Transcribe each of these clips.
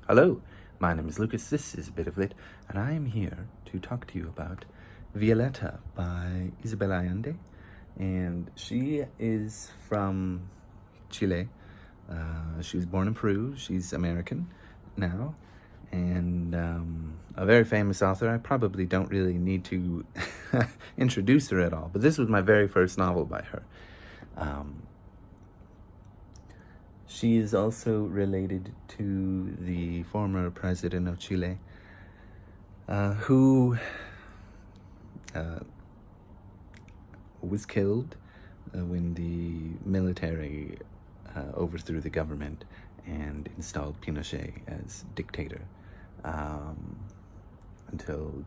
Hello, my name is Lucas, this is A Bit of Lit, and I am here to talk to you about Violeta by Isabel Allende. And she is from Chile. She was born in Peru, she's American now, and a very famous author. I probably don't really need to introduce her at all, but this was my very first novel by her. She is also related to the former president of Chile, who was killed when the military overthrew the government and installed Pinochet as dictator until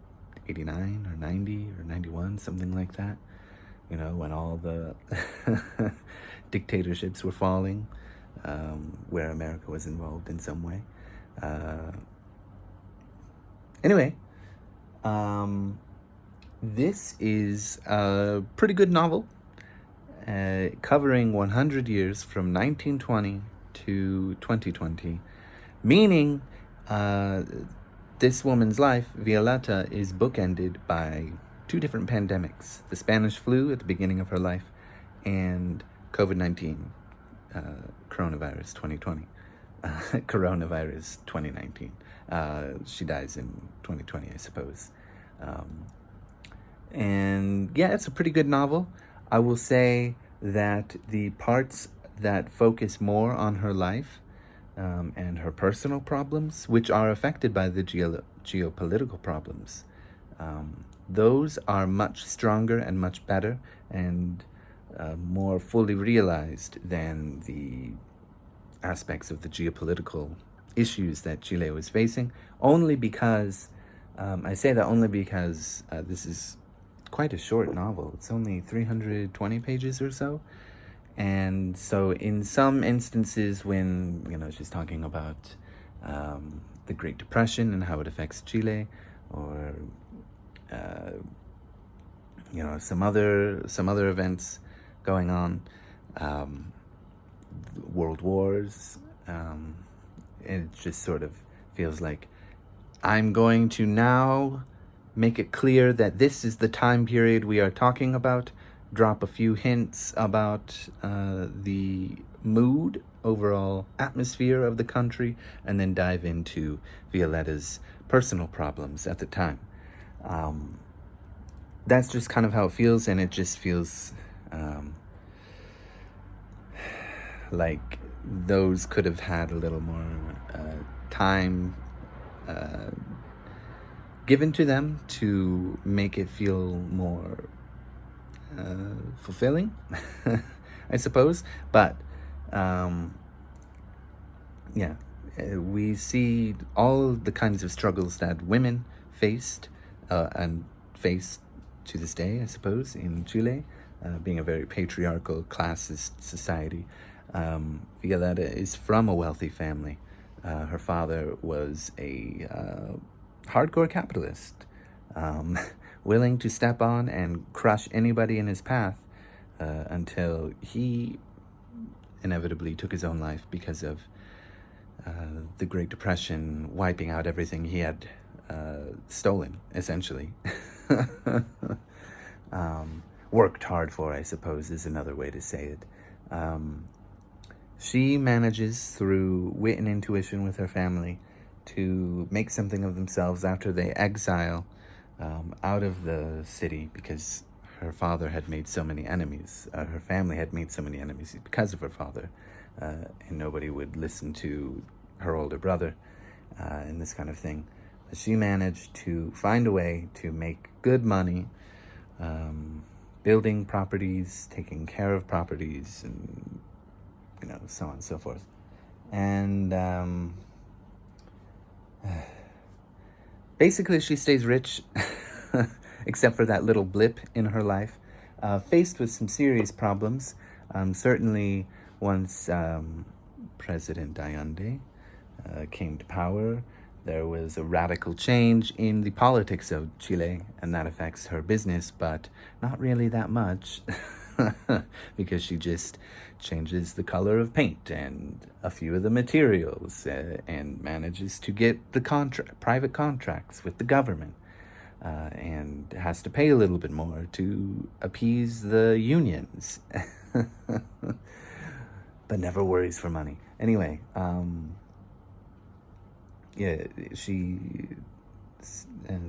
89 or 90 or 91, something like that. You know, when all the dictatorships were falling, where America was involved in some way. Anyway, this is a pretty good novel, covering 100 years from 1920 to 2020, meaning this woman's life, Violeta, is bookended by two different pandemics: the Spanish flu at the beginning of her life and COVID-19, coronavirus 2020, coronavirus 2019. She dies in 2020, I suppose. And yeah, it's a pretty good novel. I will say that the parts that focus more on her life and her personal problems, which are affected by the geopolitical problems, those are much stronger and much better and more fully realized than the aspects of the geopolitical issues that Chile was facing, only because, I say that only because this is quite a short novel. It's only 320 pages or so. And so in some instances when, she's talking about the Great Depression and how it affects Chile, or, some other events going on, world wars, it just sort of feels like I'm going to now make it clear that this is the time period we are talking about, drop a few hints about the mood, overall atmosphere of the country, and then dive into Violeta's personal problems at the time. That's just kind of how it feels, and it just feels like those could have had a little more time given to them to make it feel more fulfilling, I suppose. But we see all the kinds of struggles that women faced and face to this day, I suppose, in Chile, being a very patriarchal, classist society. Violeta is from a wealthy family. Her father was a hardcore capitalist, willing to step on and crush anybody in his path until he inevitably took his own life because of the Great Depression wiping out everything he had stolen, essentially. Worked hard for, I suppose, is another way to say it. She manages, through wit and intuition with her family, to make something of themselves after they exile out of the city because her father had made so many enemies. Her family had made so many enemies because of her father, and nobody would listen to her older brother and this kind of thing. She managed to find a way to make good money, building properties, taking care of properties, and so on and so forth. And basically she stays rich, except for that little blip in her life, faced with some serious problems. Certainly once President Allende came to power, there was a radical change in the politics of Chile, and that affects her business, but not really that much. because she just changes the color of paint and a few of the materials, and manages to get the private contracts with the government, and has to pay a little bit more to appease the unions. But never worries for money. Anyway, yeah, she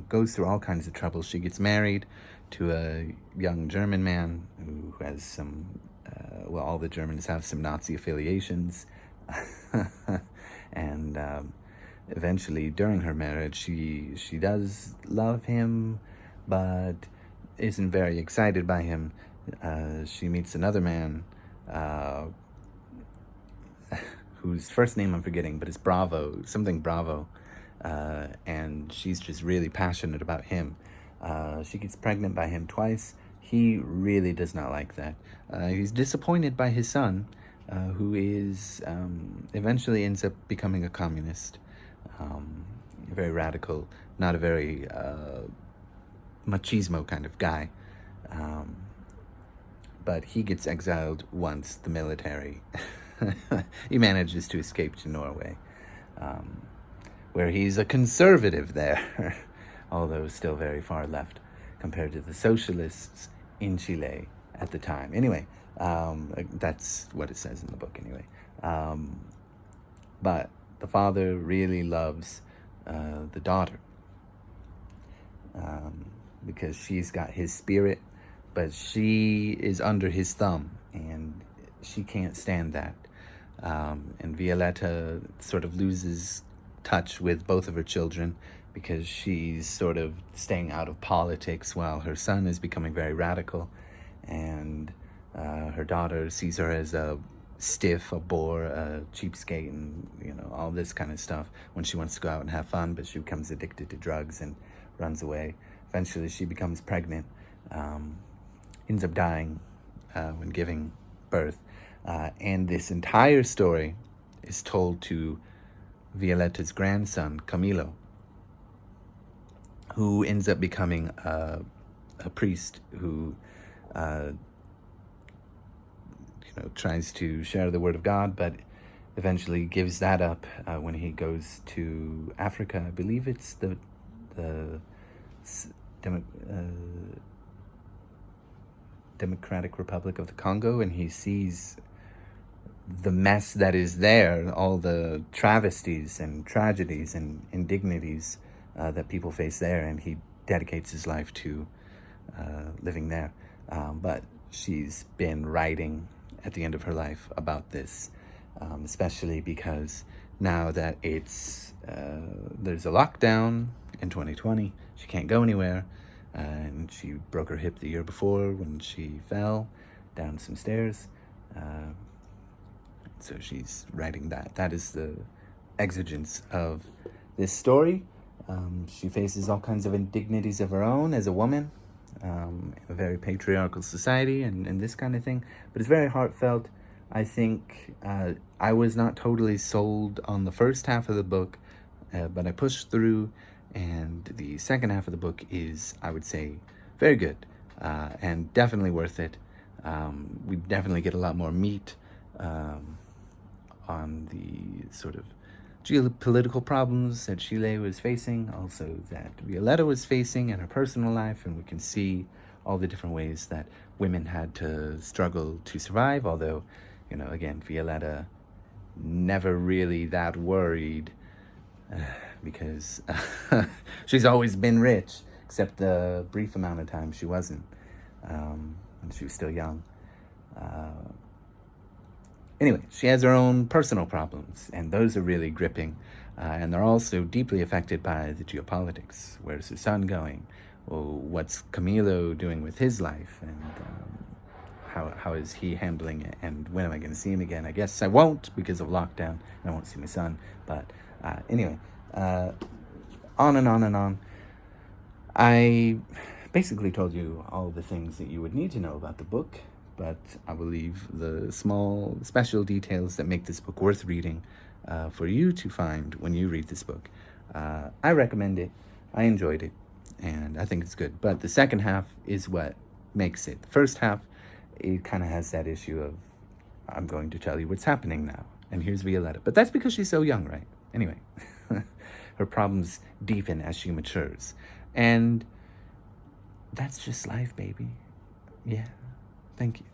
goes through all kinds of trouble. She gets married to a young German man who has some, well, all the Germans have some Nazi affiliations. And eventually, during her marriage, she does love him, but isn't very excited by him. She meets another man, whose first name I'm forgetting, but it's Bravo, something Bravo. And she's just really passionate about him. She gets pregnant by him twice. He really does not like that. He's disappointed by his son, who is eventually ends up becoming a communist. Very radical, not a very machismo kind of guy. But he gets exiled once the military. He manages to escape to Norway, where he's a conservative there, although still very far left compared to the socialists in Chile at the time. Anyway, that's what it says in the book anyway. But the father really loves the daughter, because she's got his spirit, but she is under his thumb, and she can't stand that. And Violeta sort of loses touch with both of her children because she's sort of staying out of politics while her son is becoming very radical, and her daughter sees her as a stiff, a bore, a cheapskate, and all this kind of stuff when she wants to go out and have fun, but she becomes addicted to drugs and runs away. Eventually she becomes pregnant, ends up dying when giving birth, and this entire story is told to Violeta's grandson, Camilo, who ends up becoming a priest who tries to share the word of God, but eventually gives that up when he goes to Africa. I believe it's the Democratic Republic of the Congo, and he sees the mess that is there, all the travesties and tragedies and indignities that people face there, and he dedicates his life to living there. But she's been writing at the end of her life about this, especially because now that it's there's a lockdown in 2020, she can't go anywhere, and she broke her hip the year before when she fell down some stairs. So she's writing that. That is the exigence of this story. She faces all kinds of indignities of her own as a woman, in a very patriarchal society and this kind of thing. But it's very heartfelt. I think I was not totally sold on the first half of the book, but I pushed through, and the second half of the book is, I would say, very good, and definitely worth it. We definitely get a lot more meat on the sort of geopolitical problems that Chile was facing, also that Violeta was facing in her personal life, and we can see all the different ways that women had to struggle to survive, although, again, Violeta never really that worried, because she's always been rich, except the brief amount of time she wasn't, when she was still young. Anyway, she has her own personal problems, and those are really gripping, and they're also deeply affected by the geopolitics. Where's her son going? Well, what's Camilo doing with his life, and how is he handling it, and when am I going to see him again? I guess I won't, because of lockdown, and I won't see my son, but anyway, on and on and on. I basically told you all the things that you would need to know about the book, but I will leave the small special details that make this book worth reading for you to find when you read this book. I recommend it. I enjoyed it, and I think it's good. But the second half is what makes it. The first half it kind of has that issue of, I'm going to tell you what's happening now. And here's Violeta. But that's because she's so young, right? Anyway, her problems deepen as she matures. And that's just life, baby. Yeah. Thank you.